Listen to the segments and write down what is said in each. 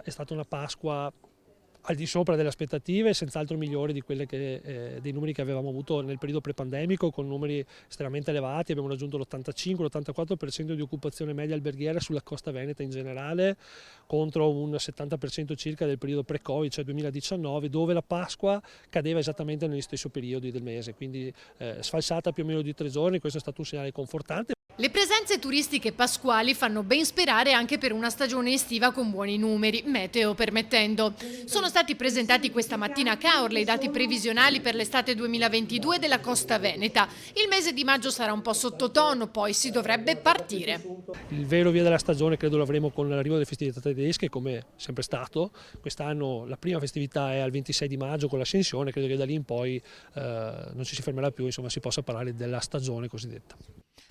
è stata una Pasqua al di sopra delle aspettative, senz'altro migliori di quelle dei numeri che avevamo avuto nel periodo pre-pandemico, con numeri estremamente elevati. Abbiamo raggiunto l'85-l'84% di occupazione media alberghiera sulla costa veneta in generale, contro un 70% circa del periodo pre-Covid, cioè 2019, dove la Pasqua cadeva esattamente negli stessi periodi del mese, quindi sfalsata più o meno di 3 giorni. Questo è stato un segnale confortante. Le presenze turistiche pasquali fanno ben sperare anche per una stagione estiva con buoni numeri, meteo permettendo. Sono stati presentati questa mattina a Caorle i dati previsionali per l'estate 2022 della Costa Veneta. Il mese di maggio sarà un po' sottotono, poi si dovrebbe partire. Il vero via della stagione credo l'avremo con l'arrivo delle festività tedesche, come sempre stato. Quest'anno la prima festività è al 26 di maggio con l'Ascensione, credo che da lì in poi non ci si fermerà più, insomma si possa parlare della stagione cosiddetta.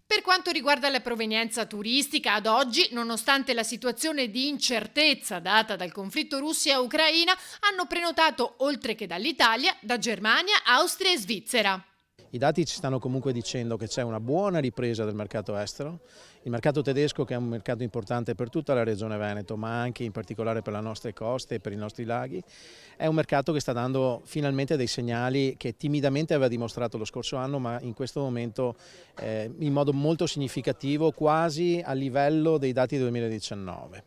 Per quanto riguarda la provenienza turistica, ad oggi, nonostante la situazione di incertezza data dal conflitto Russia-Ucraina, hanno prenotato, oltre che dall'Italia, da Germania, Austria e Svizzera. I dati ci stanno comunque dicendo che c'è una buona ripresa del mercato estero, il mercato tedesco, che è un mercato importante per tutta la regione Veneto, ma anche in particolare per le nostre coste e per i nostri laghi, è un mercato che sta dando finalmente dei segnali che timidamente aveva dimostrato lo scorso anno, ma in questo momento in modo molto significativo, quasi a livello dei dati del 2019.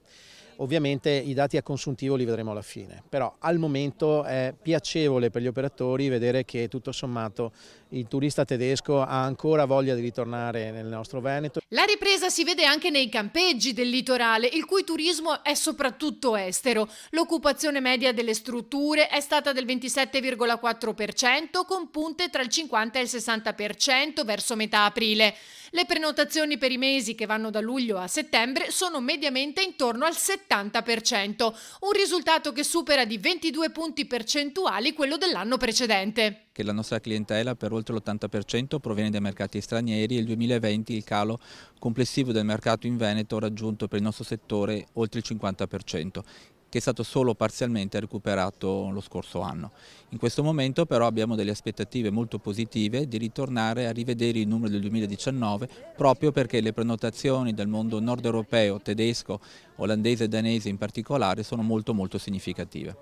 Ovviamente i dati a consuntivo li vedremo alla fine, però al momento è piacevole per gli operatori vedere che tutto sommato il turista tedesco ha ancora voglia di ritornare nel nostro Veneto. La ripresa si vede anche nei campeggi del litorale, il cui turismo è soprattutto estero. L'occupazione media delle strutture è stata del 27,4%, con punte tra il 50 e il 60% verso metà aprile. Le prenotazioni per i mesi che vanno da luglio a settembre sono mediamente intorno al 70%, un risultato che supera di 22 punti percentuali quello dell'anno precedente. Che la nostra clientela per oltre l'80% proviene dai mercati stranieri e il 2020 il calo complessivo del mercato in Veneto ha raggiunto per il nostro settore oltre il 50%. Che è stato solo parzialmente recuperato lo scorso anno. In questo momento però abbiamo delle aspettative molto positive di ritornare a rivedere i numeri del 2019 proprio perché le prenotazioni del mondo nord europeo, tedesco, olandese e danese in particolare sono molto significative.